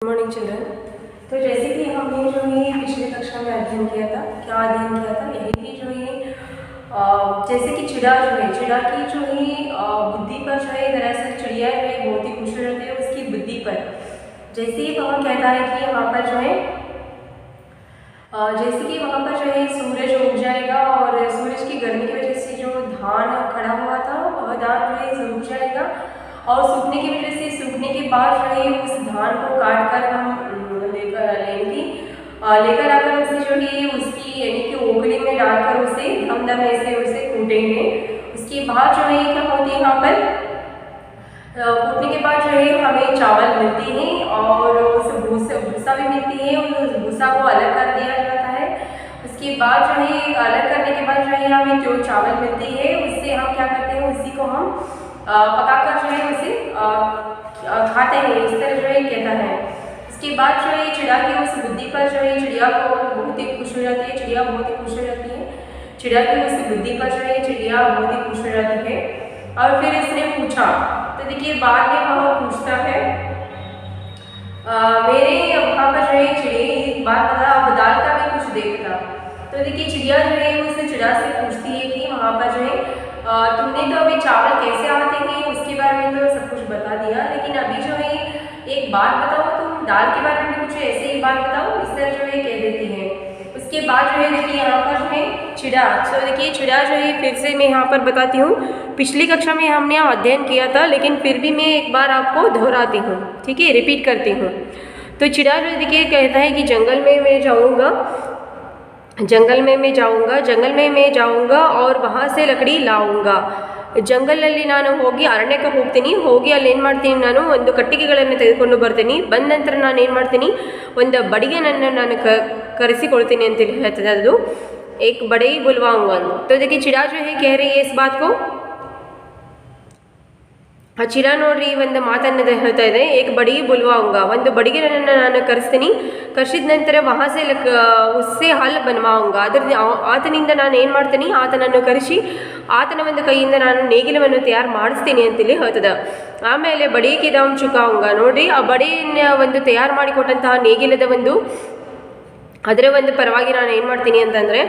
Morning children. तो जैसे कि हमने जो है पिछले कक्षा में अध्ययन किया था, क्या अध्ययन किया था, यही कि जो है जैसे कि चिड़ा जो है, चिड़ा की जो है बुद्धि पर जो है, दरअसल चिड़िया जो है बहुत ही खुश हो जाती है उसकी बुद्धि पर। जैसे ही वहाँ कहता है कि वहाँ पर जो है जैसे कि वहाँ पर जो है सूरज उग जाएगा और सूरज की गर्मी की वजह से जो धान खड़ा हुआ था वह धान जो है सूख जाएगा और सूखने की वजह से, सूखने के बाद जो है उस धान को काट कर हम लेकर आकर उसे जो है उसकी यानी कि ओखली में डालकर उसे दम दम ऐसे उसे कूटेंगे। उसके बाद जो है क्या होती है, यहाँ पर कूटने के बाद जो है हमें चावल मिलते हैं और उस भूसा भी मिलती है और उस भूसा को अलग कर दिया जाता है। उसके बाद जो है अलग करने के बाद जो है हमें जो चावल मिलती है उससे हम क्या करते हैं, उसी को हम पकाकर जो है उसे खाते हैं, इस तरह जो है कहता है। इसके बाद जो है चिड़ा की उस बुद्धि पर जो है चिड़िया को बहुत ही खुश हो जाती है, चिड़िया बहुत ही खुश हो जाती है। चिड़िया की उस बुद्धि पर जो है चिड़िया बहुत ही खुश हो जाती है। और फिर इसने पूछा, तो देखिए बाद में वह पूछता है मेरे वहाँ पर जो है चिड़िया एक बात बता, अब दाल का भी कुछ देखता। तो देखिए चिड़िया जो है उससे चिड़ा से पूछती है कि वहाँ पर जो है तुमने तो अभी चावल कैसे आते हैं उसके बारे में तो सब कुछ बता दिया, लेकिन अभी जो है एक बात बताओ, तुम दाल के बारे में कुछ ऐसे ही बात बताओ, इस तरह जो है कह देती है। उसके बाद जो है देखिए यहाँ पर जो है चिड़ा, तो देखिए चिड़ा जो है फिर से मैं यहाँ पर बताती हूँ, पिछली कक्षा में हमने अध्ययन किया था लेकिन फिर भी मैं एक बार आपको दोहराती हूँ, ठीक है, रिपीट करती हूँ। तो चिड़ा जो देखिए कहता है कि जंगल में मैं जाऊँगा, जंगल में मैं जाऊँगा और वहाँ से लकड़ी लाऊँगा। ಜಂಗಲಲ್ಲಿ ನಾನು ಹೋಗಿ ಅರಣ್ಯಕ್ಕೆ ಹೋಗಿ ಅಲ್ಲಿ ಏನು ಮಾಡ್ತೀನಿ, ನಾನು ಒಂದು ಕಟ್ಟಿಗೆಗಳನ್ನು ತೆಗೆದುಕೊಂಡು ಬರ್ತೀನಿ, ಬಂದ ನಂತರ ನಾನು ಏನು ಮಾಡ್ತೀನಿ, ಒಂದು ಬಡಿಗೆನನ್ನು ನಾನು ಕರೆಸಿಕೊಳ್ತೀನಿ ಅಂತ ಹೇಳ್ತದೆ ಅದು, एक बड़े ही बुलवाऊंगा। तो देखिए चिड़ा जो है कह रही है इस बात को, ಚಿರಾ ನೋಡ್ರಿ ಒಂದು ಮಾತನ್ನು ಹೇಳ್ತಾ ಇದೆ, ಏಕ್ ಬಡಿ ಬುಲ್ವಾऊंगा, ಒಂದು ಬಡಿಗೆನನ್ನು ನಾನು ಕರೆಸಿದ ನಂತರ ವಹಾಸೆ ಉಸ್ಸೆ ಹಲ್ ಬನ್ವಾऊंगा, ಅದರ ಆತನಿಂದ ನಾನು ಏನು ಮಾಡ್ತೀನಿ, ಆತನನ್ನು ಕರೆಸಿ ಆತನ ಒಂದು ಕೈಯಿಂದ ನಾನು ನೇಗಿಲವನ್ನು ತಯಾರು ಮಾಡಿಸ್ತೀನಿ ಅಂತೇಳಿ ಹೇಳ್ತದೆ। ಆಮೇಲೆ ಬಡಿಗೆ ದಾಮ್ ಚುಕಾऊंगा, ನೋಡ್ರಿ ಆ ಬಡಿಯನ್ನು ಒಂದು ತಯಾರು ಮಾಡಿಕೊಟ್ಟಂತಹ ನೇಗಿಲದ ಒಂದು ಅದರ ಒಂದು ಪರವಾಗಿ ನಾನು ಏನು ಮಾಡ್ತೀನಿ ಅಂತಂದರೆ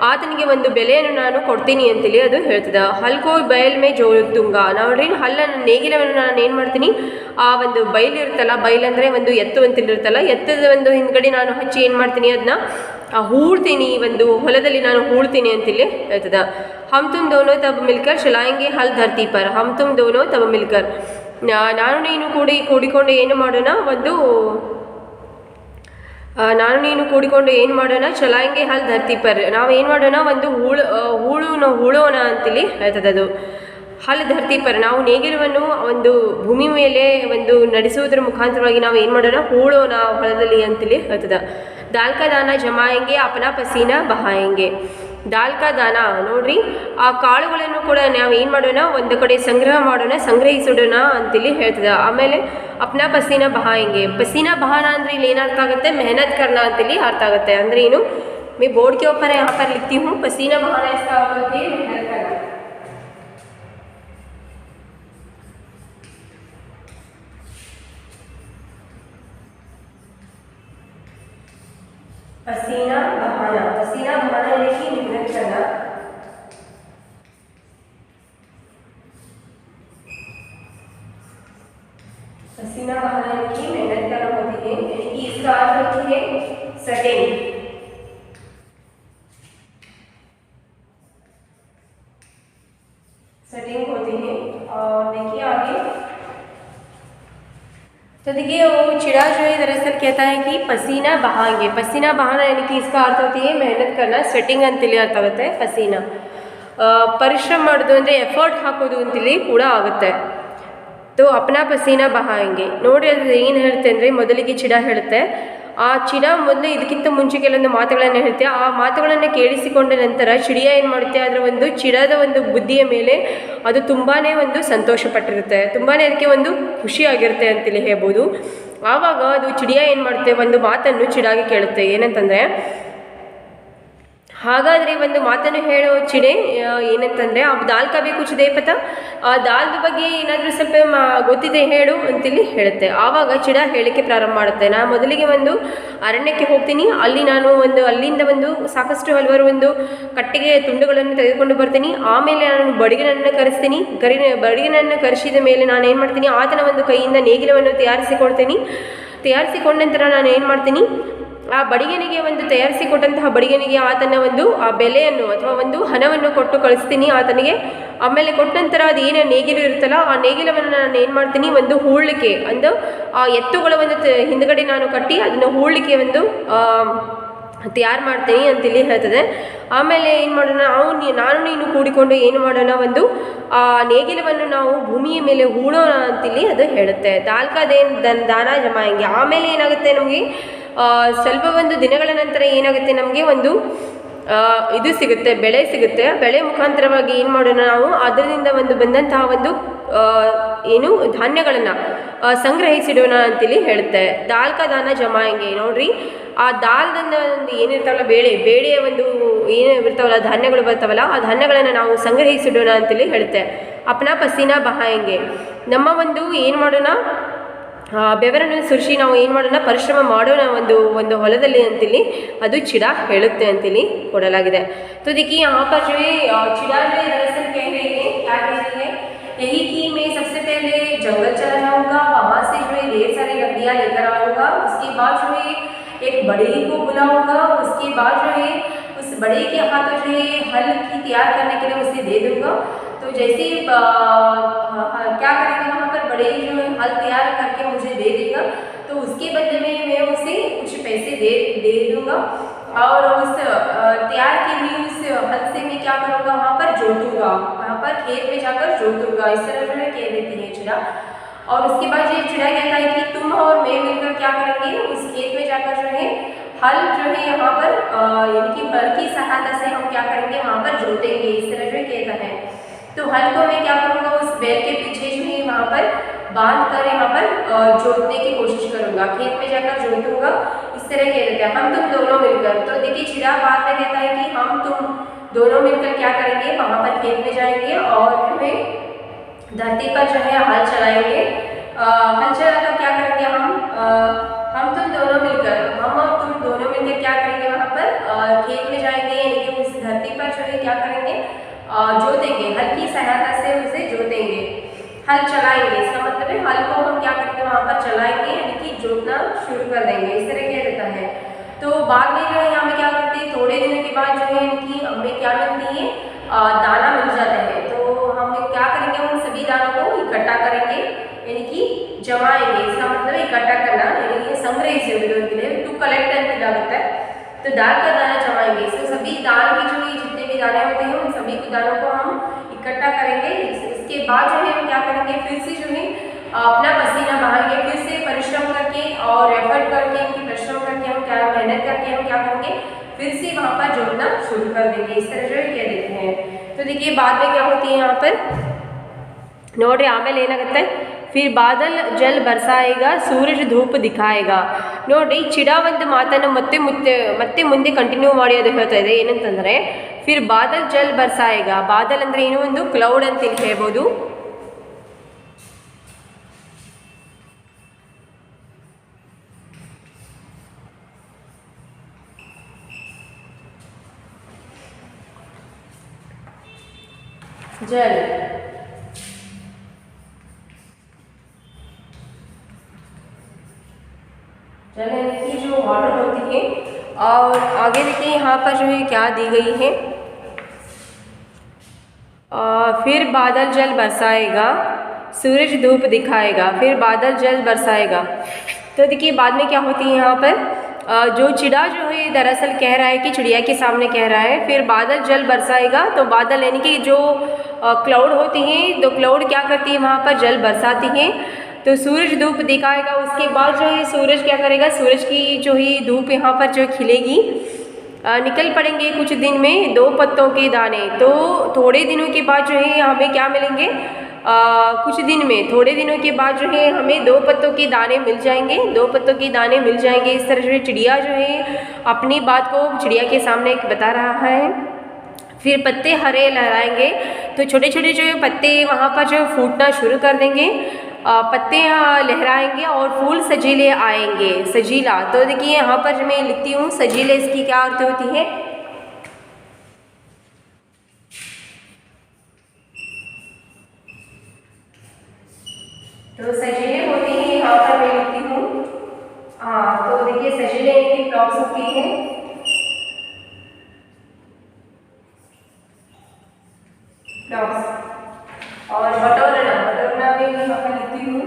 ಆತನಿಗೆ ಒಂದು ಬೆಲೆಯನ್ನು ನಾನು ಕೊಡ್ತೀನಿ ಅಂತೇಳಿ ಅದು ಹೇಳ್ತದೆ। ಹಲ್ಕೋ ಬಯಲ್ ಮೇ ಜೋತುಂಗ, ನೋಡ್ರಿ ಹಲ್ಲನ್ನು ನೇಗಿಲವನ್ನು ನಾನು ಏನು ಮಾಡ್ತೀನಿ, ಆ ಒಂದು ಬೈಲ್ ಇರುತ್ತಲ್ಲ, ಬೈಲ್ ಅಂದರೆ ಒಂದು ಎತ್ತು ಅಂತೇಳಿರುತ್ತಲ್ಲ, ಎತ್ತದ ಒಂದು ಹಿಂದ್ಗಡೆ ನಾನು ಹಚ್ಚಿ ಏನು ಮಾಡ್ತೀನಿ, ಅದನ್ನ ಹೂಳ್ತೀನಿ, ಒಂದು ಹೊಲದಲ್ಲಿ ನಾನು ಹೂಳ್ತೀನಿ ಅಂತೇಳಿ ಹೇಳ್ತದೆ। ಹಮ್ ತುಮ್ ದೋನೋ ತಬ್ ಮಿಲ್ಕರ್ ಚಲಾಯಂಗೆ ಹಲ್ ಧರ್ತಿ ಪರ್, ಹಮ್ ತುಮ್ ದೋನೋ ತಬ್ ಮಿಲ್ಕರ್, ನಾನು ನೀನು ಕೂಡಿಕೊಂಡು ಏನು ಮಾಡೋಣ, ನಾನು ನೀನು ಕೂಡಿಕೊಂಡು ಏನು ಮಾಡೋಣ, ಚಲಾಯಂಗೆ ಹಲ್ ಧರ್ತಿ ಪರ್, ನಾವು ಏನು ಮಾಡೋಣ, ಒಂದು ಹೂಳೋಣ ಅಂತೇಳಿ ಹೇಳ್ತದೆ ಅದು। ಹಲ್ ಧರ್ತಿ ಪರ್, ನಾವು ನೇಗಿಲವನ್ನು ಒಂದು ಭೂಮಿ ಮೇಲೆ ಒಂದು ನಡೆಸುವುದರ ಮುಖಾಂತರವಾಗಿ ನಾವು ಏನು ಮಾಡೋಣ, ಹೂಳೋಣ ಹೊಲದಲ್ಲಿ ಅಂತೇಳಿ ಹೇಳ್ತದೆ। ದಾಲ್ ಕಾ ದಾನ ಜಮಾಯಂಗೆ ಅಪನಾ ಪಸೀನಾ ಬಹಾಯಂಗೆ, ದಾಲ್ ಕಾ ದಾನ ನೋಡ್ರಿ ಆ ಕಾಳುಗಳನ್ನು ಕೂಡ ನಾವು ಏನು ಮಾಡೋಣ, ಒಂದು ಕಡೆ ಸಂಗ್ರಹಿಸಿಡೋಣ ಅಂತೇಳಿ ಹೇಳ್ತದೆ। ಆಮೇಲೆ ಅಪ್ನಾ ಪಸೀನಾ ಬಹಾಯಂಗೆ, ಪಸೀನಾ ಬಹಾನ ಅಂದರೆ ಇಲ್ಲಿ ಏನು ಅರ್ಥ ಆಗುತ್ತೆ, ಮೆಹನತ್ ಕರ್ನ ಅಂತೇಳಿ ಅರ್ಥ ಆಗುತ್ತೆ। ಅಂದರೆ ಏನು, मैं बोर्ड के ऊपर यहाँ पर लिखती हूँ, पसीना बहाना इसका होती है मेहनत करना। पसीना बहाना यानी कि मेहनत करना। पसीना बहाना यानी कि मेहनत करना होती है, यानी कि इसका अर्थ होती है सेटिंग। होती है। और देखिए आगे, तो देखिए वो चिड़ा जो है दरअसल कहता है कि पसीना बहाएंगे, पसीना बहाना यानी कि इसका अर्थ होती है मेहनत करना, स्वेटिंग ಅಂತೇಳಿ ಅರ್ಥ ಆಗುತ್ತೆ ಪಸೀನಾ। ಪರಿಶ್ರಮ ಮಾಡೋದು ಅಂದರೆ ಎಫರ್ಟ್ ಹಾಕೋದು ಅಂತೇಳಿ ಕೂಡ ಆಗುತ್ತೆ। तो अपना पसीना बहाएंगे, ನೋಡಿ ಅದು ಏನು ಹೇಳುತ್ತೆ ಅಂದರೆ, ಮೊದಲಿಗೆ ಚಿಡ ಹೇಳುತ್ತೆ, ಆ ಚಿಡ ಮೊದಲು ಇದಕ್ಕಿಂತ ಮುಂಚೆ ಕೆಲವೊಂದು ಮಾತುಗಳನ್ನು ಹೇಳುತ್ತೆ, ಆ ಮಾತುಗಳನ್ನು ಕೇಳಿಸಿಕೊಂಡ ನಂತರ ಚಿಡಿಯ ಏನು ಮಾಡುತ್ತೆ, ಅದರ ಒಂದು ಚಿಡದ ಒಂದು ಬುದ್ಧಿಯ ಮೇಲೆ ಅದು ತುಂಬಾ ಒಂದು ಸಂತೋಷ ಪಟ್ಟಿರುತ್ತೆ, ತುಂಬಾ ಅದಕ್ಕೆ ಒಂದು ಖುಷಿಯಾಗಿರುತ್ತೆ ಅಂತೇಳಿ ಹೇಳ್ಬೋದು। ಆವಾಗ ಅದು ಚಿಡಿಯ ಏನು ಮಾಡುತ್ತೆ, ಒಂದು ಮಾತನ್ನು ಚಿಡಾಗಿ ಕೇಳುತ್ತೆ, ಏನಂತಂದರೆ ಹಾಗಾದರೆ ಒಂದು ಮಾತನ್ನು ಹೇಳೋ ಚಿಡೆ ಏನಂತಂದರೆ ಆ ದಾಲ್ ಕಾ ಭಿ ಕುಚ್ ದೇ ಪತ, ಆ ದಾಲ್ದ ಬಗ್ಗೆ ಏನಾದರೂ ಸ್ವಲ್ಪ ಗೊತ್ತಿದೆ ಹೇಳು ಅಂತೇಳಿ ಹೇಳುತ್ತೆ. ಆವಾಗ ಚಿಡ ಹೇಳಿಕೆ ಪ್ರಾರಂಭ ಮಾಡುತ್ತೆ. ನಾನು ಮೊದಲಿಗೆ ಒಂದು ಅರಣ್ಯಕ್ಕೆ ಹೋಗ್ತೀನಿ, ಅಲ್ಲಿ ನಾನು ಅಲ್ಲಿಂದ ಸಾಕಷ್ಟು ಹಲವಾರು ಕಟ್ಟಿಗೆ ತುಂಡುಗಳನ್ನು ತೆಗೆದುಕೊಂಡು ಬರ್ತೀನಿ. ಆಮೇಲೆ ನಾನು ಬಡಿಗನನ್ನು ಕರೆಸ್ತೀನಿ. ಬಡಿಗನನ್ನು ಕರೆಸಿದ ಮೇಲೆ ನಾನು ಏನು ಮಾಡ್ತೀನಿ, ಆತನ ಕೈಯಿಂದ ನೇಗಿಲವನ್ನು ತಯಾರಿಸಿಕೊಂಡ ನಂತರ ನಾನು ಏನು ಮಾಡ್ತೀನಿ, ಆ ಬಡಿಗನಿಗೆ ತಯಾರಿಸಿಕೊಟ್ಟಂತಹ ಬಡಿಗನಿಗೆ ಆತನ ಆ ಬೆಲೆಯನ್ನು ಅಥವಾ ಹಣವನ್ನು ಕೊಟ್ಟು ಕಳಿಸ್ತೀನಿ ಆತನಿಗೆ. ಆಮೇಲೆ ಕೊಟ್ಟ ನಂತರ ಅದು ಏನು ನೇಗಿಲು ಇರುತ್ತಲ್ಲ, ಆ ನೇಗಿಲವನ್ನು ನಾನು ಏನು ಮಾಡ್ತೀನಿ, ಹೂಳ್ಲಿಕ್ಕೆ ಆ ಎತ್ತುಗಳ ಹಿಂದ್ಗಡೆ ನಾನು ಕಟ್ಟಿ ಅದನ್ನು ಹೂಳ್ಲಿಕ್ಕೆ ತಯಾರು ಮಾಡ್ತೀನಿ ಅಂತೇಳಿ ಹೇಳ್ತದೆ. ಆಮೇಲೆ ಏನು ಮಾಡೋಣ, ನಾನು ನೀನು ಕೂಡಿಕೊಂಡು ಏನು ಮಾಡೋಣ, ಆ ನೇಗಿಲವನ್ನು ನಾವು ಭೂಮಿಯ ಮೇಲೆ ಹೂಳೋಣ ಅಂತೇಳಿ ಅದು ಹೇಳುತ್ತೆ. ದಾನ ಜಮಾಯಂಗೆ. ಆಮೇಲೆ ಏನಾಗುತ್ತೆ, ನಮಗೆ ಸ್ವಲ್ಪ ದಿನಗಳ ನಂತರ ಏನಾಗುತ್ತೆ, ನಮಗೆ ಇದು ಸಿಗುತ್ತೆ, ಬೆಳೆ ಸಿಗುತ್ತೆ. ಬೆಳೆ ಮುಖಾಂತರವಾಗಿ ಏನು ಮಾಡೋಣ, ನಾವು ಅದರಿಂದ ಬಂದಂತಹ ಏನು ಧಾನ್ಯಗಳನ್ನು ಸಂಗ್ರಹಿಸಿಡೋಣ ಅಂತೇಳಿ ಹೇಳುತ್ತೆ. ದಾಲ್ ಕಾ ದಾನ ಜಮಾಯಂಗೆ. ನೋಡ್ರಿ, ಆ ದಾಲ್ದಿಂದ ಏನಿರ್ತಾವಲ್ಲ, ಬೇಳೆಯ ಏನು ಇರ್ತಾವಲ್ಲ, ಧಾನ್ಯಗಳು ಬರ್ತಾವಲ್ಲ, ಆ ಧಾನ್ಯಗಳನ್ನು ನಾವು ಸಂಗ್ರಹಿಸಿಡೋಣ ಅಂತೇಳಿ ಹೇಳುತ್ತೆ. ಅಪ್ನಾ ಪಸೀನಾ ಬಹಾಯಂಗೆ. ನಮ್ಮ ಏನು ಮಾಡೋಣ, ಬೆವರನ್ನು ಸುರಿಸಿ ನಾವು ಏನು ಮಾಡೋಣ, ಪರಿಶ್ರಮ ಮಾಡೋಣ ಹೊಲದಲ್ಲಿ ಅಂತೇಳಿ ಅದು ಚಿಡ ಹೇಳುತ್ತೆ ಅಂತೇಳಿ ಕೊಡಲಾಗಿದೆ. तो देखिए यहाँ पर जो है चिड़ा जो है दरअसल कह रही है, क्या कह रही है, यही कि मैं सबसे पहले जंगल चला जाऊँगा, वहाँ से जो है ढेर सारी लकड़ियाँ लेकर आऊँगा. उसके बाद जो है एक बढ़ई को बुलाऊँगा. उसके बाद जो है उस बढ़ई के हाथों जो है हल की तैयार करने के लिए उसे दे दूँगा. तो जैसे क्या करेंगे, वहाँ पर बढ़ई जो है हल तैयार करके मुझे दे देगा, तो उसके बदले में मैं उसे कुछ पैसे दे दूँगा. और उस तैयार की हुई उस हल से मैं क्या करूँगा, वहाँ पर जोतूँगा, वहाँ पर खेत में जाकर जोतूँगा. इस तरह जो है कह देती है चिड़ा. और उसके बाद ये चिड़ा कहता है कि तुम और मैं मिलकर क्या करेंगे, उस खेत में जाकर जो है हल जो है यहाँ पर यानी कि बल की सहायता से हम क्या करेंगे, वहाँ पर जोतेंगे. इस तरह जो कहता है. तो हल को मैं क्या करूँगा, उस बैल के पीछे जो है वहाँ पर बांध कर यहाँ पर जोतने की कोशिश करूँगा, खेत में जाकर जोतूँगा. इस तरह कह देते हैं, हम तुम दोनों मिलकर. तो देखिए चिड़ा बाद में कहता है कि हम तुम दोनों मिलकर क्या करेंगे, वहाँ पर खेत में जाएंगे और जो है धरती पर जो है हल चलाएंगे. हल चलाकर क्या करेंगे, हम तुम दोनों मिलकर, हम और तुम दोनों मिलकर क्या करेंगे, वहाँ पर खेत में जाएंगे, यानी कि उस धरती पर जो है क्या करेंगे, जोतेंगे, हल की सहायता से उसे जोतेंगे, हल चलाएंगे. इसका मतलब है हल को हम क्या करेंगे, वहाँ पर चलाएंगे, यानी कि जोतना शुरू कर देंगे. इस तरह कह देता है. तो बाद में जो है यहाँ में क्या करते हैं, थोड़े दिनों के बाद जो है यानी कि हमें क्या मिलती है, दाना मिल जाता है. तो हम क्या करेंगे, उन सभी दानों को इकट्ठा करेंगे, यानी कि जमाएंगे. इसका मतलब इकट्ठा करना, यानी कि संग्रह से के लिए टू कलेक्ट एंड होता है. तो दाल का दाना जमाएंगे. इसमें सभी दाल की जो जितने भी दाने होते हैं उन सभी दानों को हम इकट्ठा करेंगे. इसके बाद जो है हम क्या करेंगे, फिर से जो है अपना पसीना बहाएंगे, फिर से परिश्रम करके और एफर्ट करके, परिश्रम करके हम क्या मेहनत करके हम क्या करेंगे, फिर से वहाँ पर जोड़ना शुरू कर देंगे. इस तरह जो है कह देते हैं. तो देखिए बाद में क्या होती है यहाँ पर, ನೋಡ್ರಿ ಆಮೇಲೆ ಏನಾಗುತ್ತೆ, फिर बादल जल बरसाएगा, सूरज धूप दिखाएगा. ನೋಡ್ರಿ ಚಿಡಾ ಮಾತನ್ನು ಮತ್ತೆ ಮುಂದೆ ಕಂಟಿನ್ಯೂ ಮಾಡಿ ಅದು ಹೇಳ್ತಾ ಇದೆ. ಏನಂತಂದರೆ फिर बादल जल बरसाएगा. ಬಾದಲ್ ಅಂದರೆ ಏನು, ಕ್ಲೌಡ್ ಅಂತ ಹೇಳ್ಬೋದು. जल की जो वाटर होती है. और आगे देखिए यहाँ पर जो है क्या दी गई है, फिर बादल जल बरसाएगा, सूरज धूप दिखाएगा. फिर बादल जल बरसाएगा. तो देखिए बाद में क्या होती है यहाँ पर, जो चिड़ा जो है दरअसल कह रहा है कि चिड़िया के सामने कह रहा है फिर बादल जल बरसाएगा. तो बादल यानी कि जो क्लाउड होती हैं, तो क्लाउड क्या करती है, वहाँ पर जल बरसाती हैं. तो सूरज धूप दिखाएगा. उसके बाद जो है सूरज क्या करेगा, सूरज की जो है धूप यहाँ पर जो खिलेगी. निकल पड़ेंगे कुछ दिन में 2 पत्तों के दाने. तो थोड़े दिनों के बाद जो है हमें क्या मिलेंगे, कुछ दिन में, थोड़े दिनों के बाद जो है हमें 2 पत्तों के दाने मिल जाएंगे, 2 पत्तों के दाने मिल जाएंगे। इस तरह से चिड़िया जो है अपनी बात को चिड़िया के सामने बता रहा है। फिर पत्ते हरे लहराएंगे तो छोटे छोटे जो पत्ते वहाँ पर जो फूटना शुरू कर देंगे, पत्ते लहराएंगे और फूल सजीले आएंगे। सजीला, तो देखिए यहाँ पर मैं लिखती हूँ सजीले, इसकी क्या अर्थ होती है। तो सजीले होती है, यहाँ पर मैं लिखती हूँ। तो देखिए सजीले की फ्लॉक्स होती है। फ्लॉक्स और बटोरना, बटोरना भी यहाँ पर लिखती हूँ।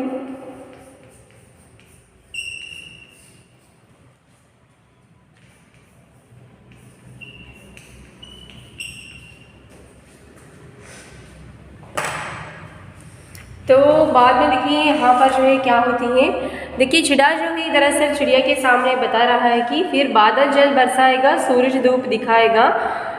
तो बाद में देखिए यहाँ पर जो है क्या होती है। देखिए चिड़ा जो है दरअसल चिड़िया के सामने बता रहा है कि फिर बादल जल बरसाएगा, सूरज धूप दिखाएगा,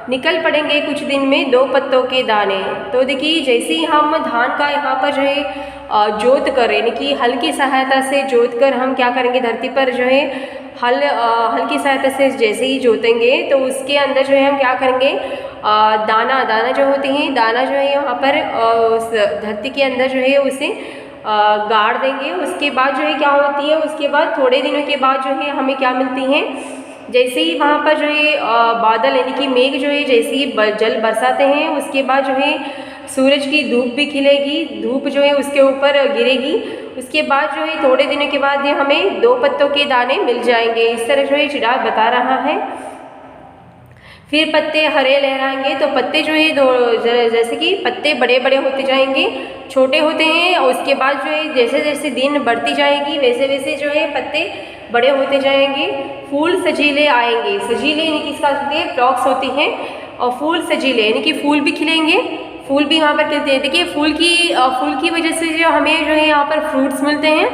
निकल पड़ेंगे कुछ दिन में 2 पत्तों के दाने। तो देखिए जैसे ही हम धान का यहाँ पर जो है जोत कर, यानी कि हल की सहायता से जोत कर हम क्या करेंगे, धरती पर जो है हल की सहायता से जैसे ही जोतेंगे तो उसके अंदर जो है हम क्या करेंगे, दाना जो होती है, दाना जो है यहाँ पर उस धरती के अंदर जो है उसे गाड़ देंगे। उसके बाद जो है क्या होती है, उसके बाद थोड़े दिनों के बाद जो है हमें क्या मिलती हैं, जैसे ही वहाँ पर जो है बादल यानी कि मेघ जो है जैसे ही जल बरसाते हैं, उसके बाद जो है सूरज की धूप भी खिलेगी, धूप जो है उसके ऊपर गिरेगी। उसके बाद जो है थोड़े दिनों के बाद ये हमें 2 पत्तों के दाने मिल जाएंगे। इस तरह जो है चिड़ा बता रहा है। फिर पत्ते हरे लहराएंगे, तो पत्ते जो है जैसे कि पत्ते बड़े बड़े होते जाएंगे, छोटे होते हैं, और उसके बाद जो है जैसे जैसे दिन बढ़ती जाएगी वैसे वैसे जो है पत्ते बड़े होते जाएंगे। फूल सजीले आएंगे, सजीले यानी कि इसका होती है फ्लॉक्स होती हैं, और फूल सजीले यानी कि फूल भी खिलेंगे, फूल भी यहाँ पर खिलते हैं। देखिए फूल की वजह से जो हमें जो है यहाँ पर फ्रूट्स मिलते हैं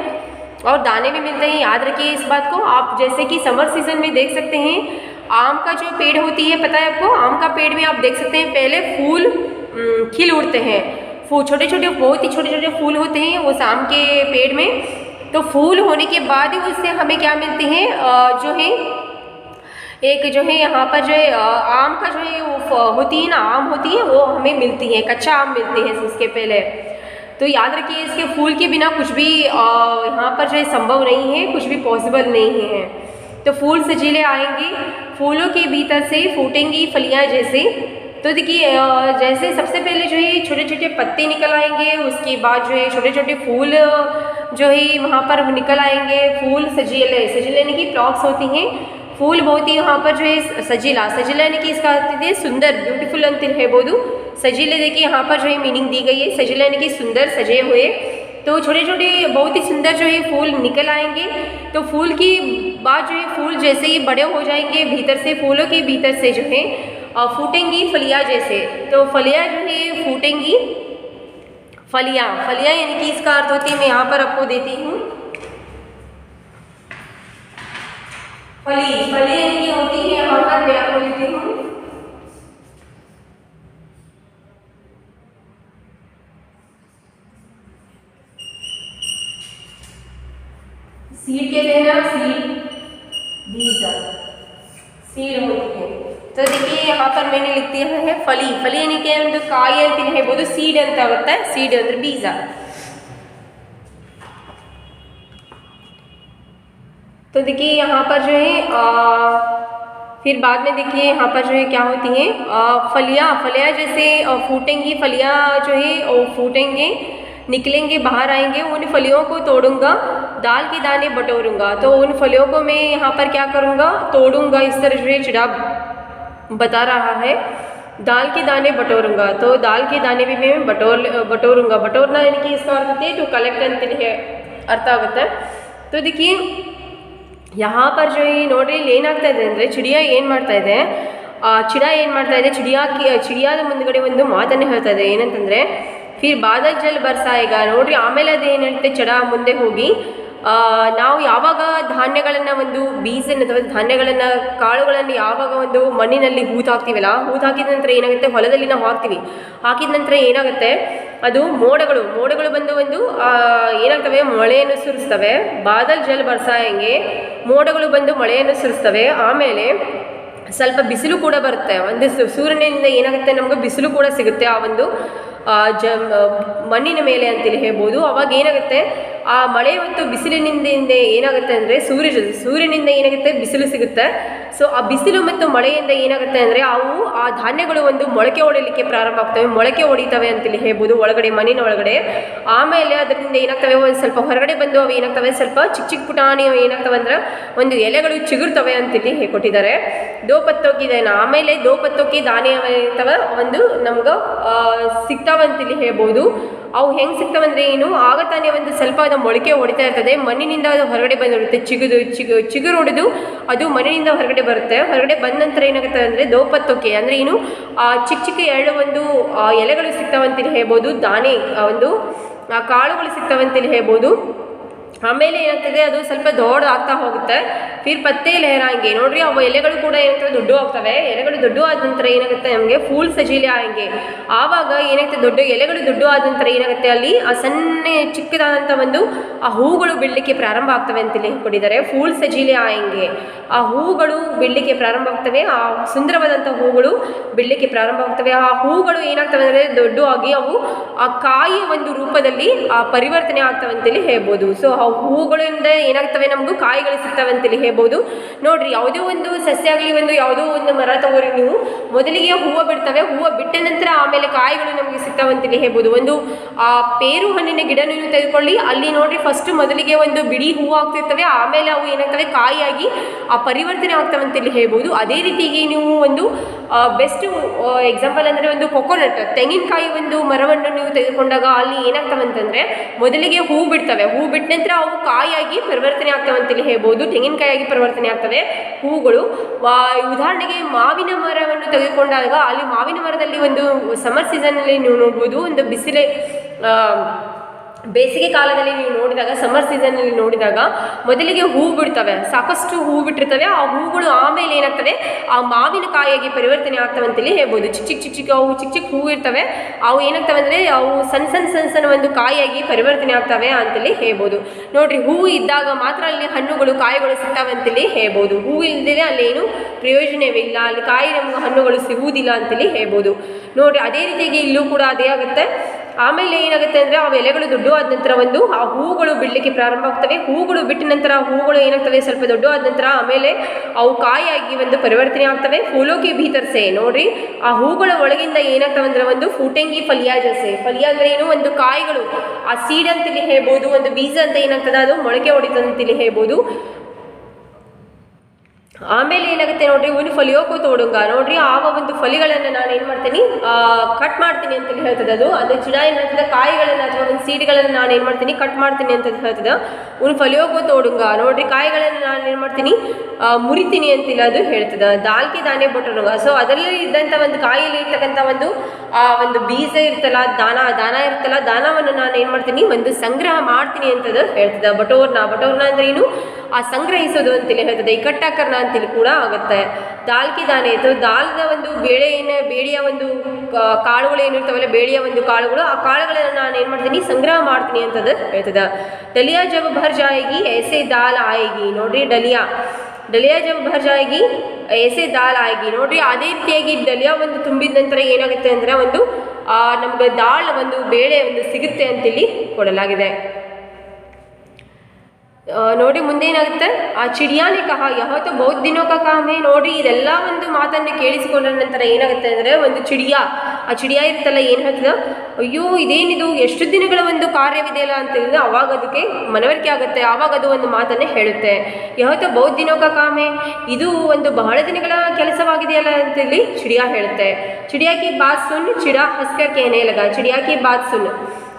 और दाने भी मिलते हैं। याद रखिए इस बात को। आप जैसे कि समर सीजन में देख सकते हैं, आम का जो पेड़ होती है, पता है आपको, आम का पेड़ में आप देख सकते हैं पहले फूल खिल उठते हैं, छोटे छोटे बहुत ही छोटे छोटे फूल होते हैं उस आम के पेड़ में। तो फूल होने के बाद ही उससे हमें क्या मिलते हैं, जो है एक जो है यहाँ पर जो है आम का जो है वो होती है ना, आम होती है वो हमें मिलती है, कच्चा आम मिलती है उसके पहले। तो याद रखिए इसके फूल के बिना कुछ भी यहाँ पर जो है संभव नहीं है, कुछ भी पॉसिबल नहीं है। तो फूल सजीले आएंगे, फूलों के भीतर से फूटेंगी फलियाँ जैसे। तो देखिए जैसे सबसे पहले जो है छोटे छोटे पत्ते निकल आएंगे, उसके बाद जो है छोटे छोटे फूल जो है वहाँ पर निकल आएंगे। फूल सजीले, सजीले यानी कि फ्लॉक्स होती हैं, फूल बहुत ही यहाँ पर जो है सजीला, सजीला यानी कि इसका अर्थ है सुंदर, ब्यूटीफुल अंतर है बोधू। सजीले देखिए यहाँ पर जो है मीनिंग दी गई है, सजीला यानी कि सुंदर, सजे हुए। तो छोटे छोटे बहुत ही सुंदर जो है फूल निकल आएंगे। तो फूल की बाद जो है फूल जैसे ही बड़े हो जाएंगे, भीतर से फूलों के भीतर से जो है फूटेंगी फलियाँ जैसे। तो फलियाँ जो है फूटेंगी, फलियाँ यानी कि इसका अर्थ होती है, मैं यहाँ पर आपको देती हूँ, फली यानी कि होती है, यहाँ पर मैं आपको देती हूँ सीड कहते हैं ना, सीड, बीज, सीड होती है। तो देखिए यहाँ पर मैंने लिख दिया है फली यानी कि ಒಂದು ಕಾಯಿ ಅಂತೀನಿ ಹೇಳ್ಬೋದು, ಸೀಡ್ ಅಂತ ಆಗುತ್ತೆ, ಸೀಡ್ ಅಂದ್ರೆ ಬೀಜ। तो देखिए यहाँ पर जो है फिर बाद में देखिए यहाँ पर जो है क्या होती हैं, फलियाँ जैसे फूटेंगी, फलियाँ जो है वो फूटेंगे, निकलेंगे, बाहर आएंगे। उन फलियों को तोड़ूंगा, दाल के दाने बटोरूंगा। तो उन फलियों को मैं यहाँ पर क्या करूँगा, तोड़ूंगा। इस तरह जो है चिड़ा बता रहा है, दाल के दाने बटोरूंगा। तो दाल के दाने भी मैं बटोरूंगा, बटोरना यानी कि इसका अर्थ है टू कलेक्ट ಅಂತ ಅರ್ಥ ಆಗುತ್ತೆ। तो देखिए यहाँ पर जो है ನೋಡ್ರಿ ಇಲ್ಲಿ ಏನಾಗ್ತಾ ಇದೆ ಅಂದರೆ, ಚಿಡಿಯಾ ಏನು ಮಾಡ್ತಾ ಇದೆ, ಚಿಡಿಯಾದ ಮುಂದ್ಗಡೆ ಒಂದು ಮಾತನ್ನು ಹೇಳ್ತಾ ಇದೆ, ಏನಂತಂದರೆ ಫಿರ್ ಬಾದಲ್ ಜಲ್ ಬರ್ಸಾएगा। ನೋಡ್ರಿ ಆಮೇಲೆ ಅದು ಏನು ಹೇಳುತ್ತೆ, ಚಿಡ ಮುಂದೆ ಹೋಗಿ ನಾವು ಯಾವಾಗ ಧಾನ್ಯಗಳನ್ನು ಒಂದು ಬೀಜನ ಅಥವಾ ಧಾನ್ಯಗಳನ್ನು ಕಾಳುಗಳನ್ನು ಯಾವಾಗ ಒಂದು ಮಣ್ಣಿನಲ್ಲಿ ಹೂತಾಕ್ತೀವಲ್ಲ, ಹೂತಾಕಿದ ನಂತರ ಏನಾಗುತ್ತೆ, ಹೊಲದಲ್ಲಿ ನಾವು ಹಾಕಿದ ನಂತರ ಏನಾಗುತ್ತೆ, ಅದು ಮೋಡಗಳು ಬಂದು ಒಂದು ಏನಾಗ್ತವೆ, ಮಳೆಯನ್ನು ಸುರಿಸ್ತವೆ. ಬಾದಲ್ ಜಲ್ ಬರ್ಸಾಯಂಗೆ ಮೋಡಗಳು ಬಂದು ಮಳೆಯನ್ನು ಸುರಿಸ್ತವೆ. ಆಮೇಲೆ ಸ್ವಲ್ಪ ಬಿಸಿಲು ಕೂಡ ಬರುತ್ತೆ. ಒಂದು ಸೂರ್ಯನಿಂದ ಏನಾಗುತ್ತೆ, ನಮಗೆ ಬಿಸಿಲು ಕೂಡ ಸಿಗುತ್ತೆ ಆ ಒಂದು ಮಣ್ಣಿನ ಮೇಲೆ ಅಂತೇಳಿ ಹೇಳ್ಬೋದು. ಅವಾಗ ಏನಾಗುತ್ತೆ, ಆ ಮಳೆ ಮತ್ತು ಬಿಸಿಲಿನಿಂದ ಏನಾಗುತ್ತೆ ಅಂದರೆ ಸೂರ್ಯನಿಂದ ಏನಾಗುತ್ತೆ, ಬಿಸಿಲು ಸಿಗುತ್ತೆ. ಸೊ ಆ ಬಿಸಿಲು ಮತ್ತು ಮಳೆಯಿಂದ ಏನಾಗುತ್ತೆ ಅಂದರೆ ಆ ಧಾನ್ಯಗಳು ಒಂದು ಮೊಳಕೆ ಹೊಡಿಲಿಕ್ಕೆ ಪ್ರಾರಂಭ ಆಗ್ತವೆ, ಮೊಳಕೆ ಹೊಡಿತವೆ ಅಂತೇಳಿ ಹೇಳ್ಬೋದು ಒಳಗಡೆ, ಮಣ್ಣಿನ ಒಳಗಡೆ. ಆಮೇಲೆ ಅದರಿಂದ ಏನಾಗ್ತವೆ, ಒಂದು ಸ್ವಲ್ಪ ಹೊರಗಡೆ ಬಂದು ಅವು ಏನಾಗ್ತವೆ, ಸ್ವಲ್ಪ ಚಿಕ್ಕ ಪುಟಾಣಿ ಏನಾಗ್ತವೆ ಅಂದ್ರೆ ಒಂದು ಎಲೆಗಳು ಚಿಗುರ್ತವೆ ಅಂತೇಳಿ ಹೇಳ್ಕೊಟ್ಟಿದ್ದಾರೆ. ದೋಪತ್ತೋಕಿದೆ. ಆಮೇಲೆ ದೋಪತ್ತೋಕಿ ಧಾನ್ಯ ಇರ್ತವೆ ಒಂದು ನಮ್ಗೆ ಸಿಗ್ತಾವಂತೇಳಿ ಹೇಳ್ಬೋದು. ಅವು ಹೆಂಗೆ ಸಿಗ್ತಾವಂದ್ರೆ ಏನು, ಆಗ ತಾನೇ ಒಂದು ಸ್ವಲ್ಪ ಅದು ಮೊಳಕೆ ಹೊಡಿತಾ ಇರ್ತದೆ, ಮಣ್ಣಿನಿಂದ ಅದು ಹೊರಗಡೆ ಬಂದಿರುತ್ತೆ. ಚಿಗುರು ಹೊಡೆದು ಅದು ಮಣ್ಣಿನಿಂದ ಹೊರಗಡೆ ಬರುತ್ತೆ. ಹೊರಗಡೆ ಬಂದ ನಂತರ ಏನಾಗುತ್ತೆ ಅಂದರೆ ದೋಪತ್ತೋಕೆ ಅಂದರೆ ಏನು, ಚಿಕ್ಕ ಎರಡು ಒಂದು ಎಲೆಗಳು ಸಿಗ್ತಾವಂತೇಳಿ ಹೇಳ್ಬೋದು, ಒಂದು ಕಾಳುಗಳು ಸಿಗ್ತಾವಂತೇಳಿ ಹೇಳ್ಬೋದು. ಆಮೇಲೆ ಏನಾಗ್ತದೆ, ಅದು ಸ್ವಲ್ಪ ದೊಡ್ಡದಾಗ್ತಾ ಹೋಗುತ್ತೆ. ಫಿರ್ ಪತ್ತೆ ಲೆಹರಾಂಗೆ ನೋಡ್ರಿ, ಅವು ಎಲೆಗಳು ಕೂಡ ಏನಾಗ್ತವೆ, ದೊಡ್ಡ ಆಗ್ತವೆ. ಎಲೆಗಳು ದೊಡ್ಡ ಆದ ನಂತರ ಏನಾಗುತ್ತೆ, ನಮಗೆ ಫೂಲ್ ಸಜೀಲೆ ಆಯಂಗೆ. ಆವಾಗ ಏನಾಗ್ತದೆ, ಎಲೆಗಳು ದೊಡ್ಡ ಆದ ನಂತರ ಏನಾಗುತ್ತೆ, ಅಲ್ಲಿ ಆ ಸಣ್ಣ ಚಿಕ್ಕದಾದಂಥ ಒಂದು ಆ ಹೂಗಳು ಬಿಡಲಿಕ್ಕೆ ಪ್ರಾರಂಭ ಆಗ್ತವೆ ಅಂತೇಳಿ ಕೊಟ್ಟಿದ್ದಾರೆ. ಫೂಲ್ ಸಜೀಲೆ ಆಯಂಗೆ, ಆ ಹೂಗಳು ಬಿಡಲಿಕ್ಕೆ ಪ್ರಾರಂಭ ಆಗ್ತವೆ. ಆ ಸುಂದರವಾದಂಥ ಹೂಗಳು ಬಿಡಲಿಕ್ಕೆ ಪ್ರಾರಂಭ ಆಗ್ತವೆ. ಆ ಹೂಗಳು ಏನಾಗ್ತವೆ ಅಂದರೆ ದೊಡ್ಡ ಆಗಿ ಅವು ಆ ಕಾಯಿಯ ಒಂದು ರೂಪದಲ್ಲಿ ಪರಿವರ್ತನೆ ಆಗ್ತವೆ ಅಂತೇಳಿ ಹೇಳ್ಬೋದು. ಸೊ ಆ ಹೂಗಳಿಂದ ಏನಾಗ್ತವೆ, ನಮಗೂ ಕಾಯಿಗಳು ಸಿಗ್ತವೆ ಅಂತೇಳಿ ಹೇಳ್ಬೋದು. ನೋಡ್ರಿ, ಯಾವುದೋ ಒಂದು ಸಸ್ಯ ಆಗಲಿ, ಒಂದು ಯಾವುದೋ ಒಂದು ಮರ ತಗೋರಿ ನೀವು, ಮೊದಲಿಗೆ ಹೂವು ಬಿಡ್ತವೆ, ಹೂವು ಬಿಟ್ಟ ನಂತರ ಆಮೇಲೆ ಕಾಯಿಗಳು ನಮಗೆ ಸಿಗ್ತವೆ ಅಂತೇಳಿ ಹೇಳ್ಬೋದು. ಒಂದು ಪೇರು ಹಣ್ಣಿನ ಗಿಡ ನೀವು ತೆಗೆದುಕೊಳ್ಳಿ, ಅಲ್ಲಿ ನೋಡ್ರಿ ಫಸ್ಟ್ ಮೊದಲಿಗೆ ಒಂದು ಬಿಡಿ ಹೂವು ಆಗ್ತಿರ್ತವೆ, ಆಮೇಲೆ ಅವು ಏನಾಗ್ತವೆ, ಕಾಯಿಯಾಗಿ ಪರಿವರ್ತನೆ ಆಗ್ತವೆ ಅಂತೇಳಿ ಹೇಳ್ಬೋದು. ಅದೇ ರೀತಿಯಾಗಿ ನೀವು ಒಂದು ಬೆಸ್ಟ್ ಎಕ್ಸಾಂಪಲ್ ಅಂದರೆ ಒಂದು ಕೊಕೊನಟ್, ತೆಂಗಿನಕಾಯಿ ಒಂದು ಮರವನ್ನು ನೀವು ತೆಗೆದುಕೊಂಡಾಗ ಅಲ್ಲಿ ಏನಾಗ್ತವೆ ಅಂತಂದರೆ ಮೊದಲಿಗೆ ಹೂ ಬಿಡ್ತವೆ, ಹೂ ಬಿಟ್ಟ ನಂತರ ಅವು ಕಾಯಿಯಾಗಿ ಪರಿವರ್ತನೆ ಆಗ್ತವೆ ಅಂತೇಳಿ ಹೇಳ್ಬೋದು. ತೆಂಗಿನಕಾಯಿಯಾಗಿ ಪರಿವರ್ತನೆ ಆಗ್ತವೆ ಹೂಗಳು. ಉದಾಹರಣೆಗೆ ಮಾವಿನ ಮರವನ್ನು ತೆಗೆದುಕೊಂಡಾಗ ಅಲ್ಲಿ ಮಾವಿನ ಮರದಲ್ಲಿ ಒಂದು ಸಮ್ಮರ್ ಸೀಸನ್ನಲ್ಲಿ ನೀವು ನೋಡ್ಬೋದು, ಒಂದು ಬೇಸಿಗೆ ಕಾಲದಲ್ಲಿ ನೀವು ನೋಡಿದಾಗ, ಸಮ್ಮರ್ ಸೀಸನ್ನಲ್ಲಿ ನೋಡಿದಾಗ ಮೊದಲಿಗೆ ಹೂ ಬಿಡ್ತವೆ, ಸಾಕಷ್ಟು ಹೂ ಬಿಟ್ಟಿರ್ತವೆ. ಆ ಹೂಗಳು ಆಮೇಲೆ ಏನಾಗ್ತವೆ, ಆ ಮಾವಿನ ಕಾಯಿಯಾಗಿ ಪರಿವರ್ತನೆ ಆಗ್ತವೆ ಅಂತೇಳಿ ಹೇಳ್ಬೋದು. ಚಿಕ್ಕ ಹೂ ಇರ್ತವೆ, ಅವು ಏನಾಗ್ತವೆ ಅಂದರೆ ಅವು ಸಣ್ಣ ಒಂದು ಕಾಯಿಯಾಗಿ ಪರಿವರ್ತನೆ ಆಗ್ತವೆ ಅಂತೇಳಿ ಹೇಳ್ಬೋದು. ನೋಡ್ರಿ, ಹೂ ಇದ್ದಾಗ ಮಾತ್ರ ಅಲ್ಲಿ ಹಣ್ಣುಗಳು ಕಾಯಿಗಳು ಸಿಗ್ತವೆ ಅಂತೇಳಿ ಹೇಳ್ಬೋದು. ಹೂ ಇಲ್ಲದೆ ಅಲ್ಲಿ ಏನು ಪ್ರಯೋಜನವಿಲ್ಲ, ಅಲ್ಲಿ ಕಾಯಿ ನಮ್ಗೆ ಹಣ್ಣುಗಳು ಸಿಗುವುದಿಲ್ಲ ಅಂತೇಳಿ ಹೇಳ್ಬೋದು. ನೋಡ್ರಿ, ಅದೇ ರೀತಿಯಾಗಿ ಇಲ್ಲೂ ಕೂಡ ಅದೇ ಆಗುತ್ತೆ. ಆಮೇಲೆ ಏನಾಗುತ್ತೆ ಅಂದರೆ ಆ ಎಲೆಗಳು ದೊಡ್ಡ ಆದ ನಂತರ ಒಂದು ಆ ಹೂಗಳು ಬಿಡಲಿಕ್ಕೆ ಪ್ರಾರಂಭ ಆಗ್ತವೆ. ಹೂಗಳು ಬಿಟ್ಟ ನಂತರ ಹೂಗಳು ಏನಾಗ್ತವೆ, ಸ್ವಲ್ಪ ದೊಡ್ಡ ಆದ ನಂತರ ಆಮೇಲೆ ಅವು ಕಾಯಿಯಾಗಿ ಒಂದು ಪರಿವರ್ತನೆ ಆಗ್ತವೆ. ಫೂಲೋಕಿ ಭೀತರ್ಸೆ ನೋಡ್ರಿ, ಆ ಹೂಗಳ ಒಳಗಿಂದ ಏನಾಗ್ತವೆ ಅಂದರೆ ಒಂದು ಫೂಟೆಂಗಿ ಫಲಿಯಾಜಸೆ. ಫಲಿಯ ಅಂದರೆ ಏನು, ಒಂದು ಕಾಯಿಗಳು, ಆ ಸೀಡ್ ಅಂತೇಳಿ ಹೇಳ್ಬೋದು, ಒಂದು ಬೀಜ ಅಂತ ಏನಾಗ್ತದೆ ಅದು ಮೊಳಕೆ ಹೊಡಿತದೆ ಅಂತೇಳಿ ಹೇಳ್ಬೋದು. ಆಮೇಲೆ ಏನಾಗುತ್ತೆ ನೋಡ್ರಿ, ಒಂದು ಫಲಿಯೋಕು ತೋಡುಂಗ ನೋಡ್ರಿ, ಆ ಒಂದು ಫಲಿಗಳನ್ನು ನಾನು ಏನು ಮಾಡ್ತೀನಿ, ಕಟ್ ಮಾಡ್ತೀನಿ ಅಂತೇಳಿ ಹೇಳ್ತದೆ. ಅದು ಚಿಡ ಏನು ಹೇಳ್ತದೆ, ಕಾಯಿಗಳನ್ನು ಅಥವಾ ಒಂದು ಸೀಡ್ಗಳನ್ನು ನಾನು ಏನು ಮಾಡ್ತೀನಿ, ಕಟ್ ಮಾಡ್ತೀನಿ ಅಂತ ಹೇಳ್ತದೆ. ಒಂದು ಫಲಿಯೋಕು ತೋಡುಂಗ ನೋಡ್ರಿ, ಕಾಯಿಗಳನ್ನು ನಾನು ಏನು ಮಾಡ್ತೀನಿ, ಮುರಿತೀನಿ ಅಂತಿಲ್ಲ ಅದು ಹೇಳ್ತದೆ. ದಾಲ್ಕೆ ದಾನೆ ಬೊಟ್ಟನುಗ, ಸೊ ಅದರಲ್ಲಿ ಇದ್ದಂಥ ಒಂದು ಕಾಯಿಯಲ್ಲಿ ಇರ್ತಕ್ಕಂಥ ಒಂದು ಬೀಜ ಇರ್ತಲ್ಲ, ದಾನ ಇರ್ತಲ್ಲ, ದಾನವನ್ನು ನಾನು ಏನು ಮಾಡ್ತೀನಿ, ಒಂದು ಸಂಗ್ರಹ ಮಾಡ್ತೀನಿ ಅಂತದ್ದು ಹೇಳ್ತದೆ. ಬಟೋರ್ನ ಅಂದ್ರೆ ಏನು, ಆ ಸಂಗ್ರಹಿಸೋದು ಅಂತೇಳಿ ಹೇಳ್ತದೆ. ಈ ಕಟ್ಟಾಕರ್ನ ಅಂತೇಳಿ ಕೂಡ ಆಗುತ್ತೆ. ದಾಲ್ಕಿ ದಾನೆ ಇತ್ತು, ದಾಲ್ದ ಒಂದು ಬೇಳೆಯ ಒಂದು ಕಾಳುಗಳು ಏನಿರ್ತಾವಲ್ಲ, ಬೇಳೆಯ ಒಂದು ಕಾಳುಗಳು, ಆ ಕಾಳುಗಳನ್ನು ನಾನು ಏನು ಮಾಡ್ತೀನಿ, ಸಂಗ್ರಹ ಮಾಡ್ತೀನಿ ಅಂತದ್ದು ಹೇಳ್ತದೆ. ಡಲಿಯಾ ಜಬ್ ಭರ್ ಜಾಯಿಗಿ ಐಸೆ ದಾಲ್ ಆಯಿಗಿ ನೋಡ್ರಿ, ಡಲಿಯಾ ಜಬ್ ಭರ್ ಜಾಯಿಗಿ ಐಸೆ ದಾಲ್ ಆಯಿಗಿ ನೋಡ್ರಿ. ಅದೇ ರೀತಿಯಾಗಿ ಡಲಿಯಾ ಒಂದು ತುಂಬಿದ ನಂತರ ಏನಾಗುತ್ತೆ ಅಂದರೆ ಒಂದು ನಮ್ಗೆ ದಾಲ್ ಒಂದು ಬೇಳೆ ಒಂದು ಸಿಗುತ್ತೆ ಅಂತೇಳಿ ಕೊಡಲಾಗಿದೆ. ನೋಡಿ ಮುಂದೆ ಏನಾಗುತ್ತೆ, ಆ ಚಿಡಿಯಾನೆ ಕಹ ಯಾವತ್ತೋ ಬಹುತ್ ದಿನೋ ಕಾ ಕಾಮ್ ಹೇ ನೋಡ್ರಿ. ಇದೆಲ್ಲ ಒಂದು ಮಾತನ್ನು ಕೇಳಿಸಿಕೊಂಡ ನಂತರ ಏನಾಗುತ್ತೆ ಅಂದರೆ ಒಂದು ಆ ಚಿಡಿಯಾ ಇರುತ್ತಲ್ಲ, ಏನು ಹೇಳ್ತದೆ, ಅಯ್ಯೋ ಇದೇನಿದು, ಎಷ್ಟು ದಿನಗಳ ಒಂದು ಕಾರ್ಯವಿದೆಯಲ್ಲ ಅಂತ ಹೇಳಿದ್ರೆ ಅವಾಗ ಅದಕ್ಕೆ ಮನವರಿಕೆ ಆಗುತ್ತೆ. ಆವಾಗ ಅದು ಒಂದು ಮಾತನ್ನೇ ಹೇಳುತ್ತೆ, ಯಾವತ್ತೋ ಬಹುತ್ ದಿನೋ ಕಾ ಕಾಮ್ ಹೇ, ಇದು ಒಂದು ಬಹಳ ದಿನಗಳ ಕೆಲಸವಾಗಿದೆಯಲ್ಲ ಅಂತೇಳಿ ಚಿಡಿಯಾ ಹೇಳುತ್ತೆ. ಚಿಡಿಯಾ ಕಿ ಬಾತ್ ಸುನ್ ಚಿಡಾ ಹಸ್ಕರ್ ಕೇನೆ ಲಗ, ಚಿಡಿಯಾ ಕಿ ಬಾತ್ ಸುನ್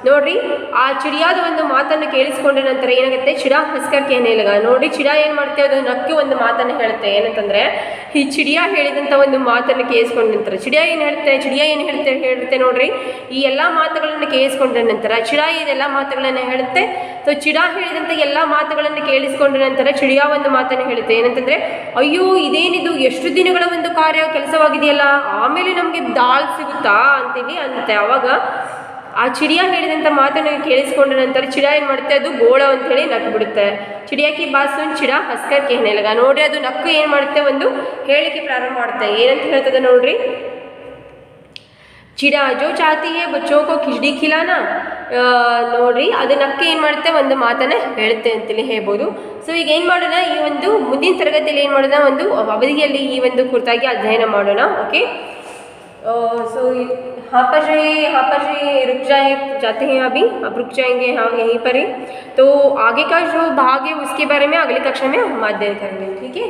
ನೋಡ್ರಿ ಆ ಚಿಡಿಯಾದ ಒಂದು ಮಾತನ್ನು ಕೇಳಿಸ್ಕೊಂಡ ನಂತರ ಏನಾಗುತ್ತೆ, ಚಿಡಾ ಹಸ್ಕರ್ ಕೇನೆ ಲಗ. ನೋಡ್ರಿ ಚಿಡಾ ಏನು ಮಾಡುತ್ತೆ, ಅದು ನಕ್ಕಿ ಒಂದು ಮಾತನ್ನು ಹೇಳುತ್ತೆ. ಏನಂತಂದರೆ ಈ ಚಿಡಿಯಾ ಹೇಳಿದಂಥ ಒಂದು ಮಾತನ್ನು ಕೇಳಿಸ್ಕೊಂಡ ನಂತರ ಚಿಡಿಯಾ ಏನು ಹೇಳುತ್ತೆ ನೋಡ್ರಿ, ಈ ಎಲ್ಲ ಮಾತುಗಳನ್ನು ಕೇಳಿಸ್ಕೊಂಡ ನಂತರ ಚಿಡಾ ಇದೆಲ್ಲ ಮಾತುಗಳನ್ನು ಹೇಳುತ್ತೆ. ಸೊ ಚಿಡಾ ಹೇಳಿದಂಥ ಎಲ್ಲ ಮಾತುಗಳನ್ನು ಕೇಳಿಸ್ಕೊಂಡ ನಂತರ ಚಿಡಿಯಾ ಒಂದು ಮಾತನ್ನು ಹೇಳುತ್ತೆ. ಏನಂತಂದರೆ, ಅಯ್ಯೋ ಇದೇನಿದು, ಎಷ್ಟು ದಿನಗಳ ಒಂದು ಕೆಲಸವಾಗಿದೆಯಲ್ಲ, ಆಮೇಲೆ ನಮಗೆ ದಾಲ್ ಸಿಗುತ್ತಾ ಅಂತೇಳಿ ಅಂತೆ. ಆವಾಗ ಆ ಚಿಡಿಯಾ ಹೇಳಿದಂಥ ಮಾತನ್ನು ಕೇಳಿಸ್ಕೊಂಡ ನಂತರ ಚಿಡಾ ಏನು ಮಾಡುತ್ತೆ, ಅದು ಗೋಳ ಅಂತೇಳಿ ನಕ್ಕು ಬಿಡುತ್ತೆ. ಚಿಡಿಯಾ ಕಿ ಬಾತ್ ಸುನ್ ಚಿಡಾ ಹಸ್ಕರ್ ಕೇಹನೆ ಲಗ. ನೋಡ್ರಿ ಅದು ನಕ್ಕು ಏನು ಮಾಡುತ್ತೆ, ಒಂದು ಹೇಳಿಕೆ ಪ್ರಾರಂಭ ಮಾಡುತ್ತೆ. ಏನಂತ ಹೇಳ್ತದೆ ನೋಡ್ರಿ, ಚಿಡಾ ಜೋ ಚಾತಿ ಹೇ ಬಚ್ಚೋ ಕೋ ಖಿಚಡಿ ಖಿಲಾನಾ. ನೋಡ್ರಿ ಅದು ನಕ್ಕೆ ಏನು ಮಾಡುತ್ತೆ, ಒಂದು ಮಾತನ್ನು ಹೇಳುತ್ತೆ ಅಂತೇಳಿ ಹೇಳ್ಬೋದು. ಸೊ ಈಗ ಏನು ಮಾಡೋಣ, ಈ ಒಂದು ಮುಂದಿನ ತರಗತಿಯಲ್ಲಿ ಏನು ಮಾಡೋಣ, ಒಂದು ಅವಧಿಯಲ್ಲಿ ಈ ಒಂದು ಕುರಿತಾಗಿ ಅಧ್ಯಯನ ಮಾಡೋಣ. ಓಕೆ, सो यहाँ पर रुक जाते हैं अभी, अब रुक जाएंगे हाँ यहीं पर ही. तो आगे का जो भाग है उसके बारे में अगली कक्षा में हम अध्ययन करेंगे. ठीक है.